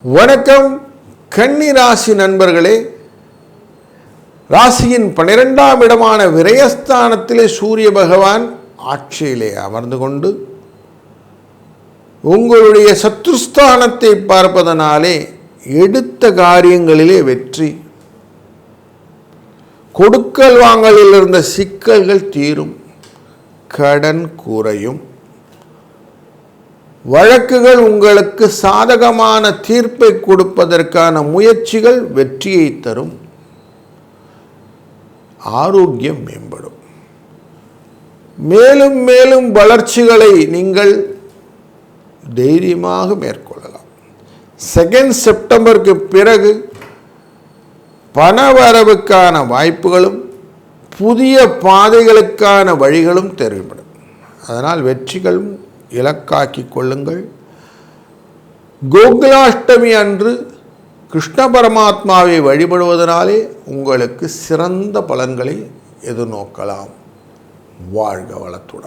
வணக்கம் கன்னி ராசி நண்பர்களே. ராசியின் 12ஆம் இடமான விரயஸ்தானத்திலே சூரிய பகவான் ஆட்சியிலே அமர்ந்து கொண்டு உங்களுடைய சத்துருஸ்தானத்தை பார்ப்பதனாலே எடுத்த காரியங்களிலே வெற்றி, கொடுக்கல் வாங்கலில் இருந்த சிக்கல்கள் தீரும், கடன் குறையும், வழக்குகள் உங்களுக்கு சாதகமான தீர்ப்பை கொடுப்பதற்கான முயற்சிகள் வெற்றியை தரும், ஆரோக்கியம் மேம்படும், மேலும் மேலும் வளர்ச்சிகளை நீங்கள் தைரியமாக மேற்கொள்ளலாம். 2 செப்டம்பருக்கு பிறகு பணவரவுக்கான வாய்ப்புகளும் புதிய பாதைகளுக்கான வழிகளும் தெரிவிப்படும். அதனால் வெற்றிகளும் இலக்காக்கி கொள்ளுங்கள். கோகுலாஷ்டமி அன்று கிருஷ்ண பரமாத்மாவை வழிபடுவதனாலே உங்களுக்கு சிறந்த பலன்களை எதிர்நோக்கலாம். வாழ்க வளத்துடன்.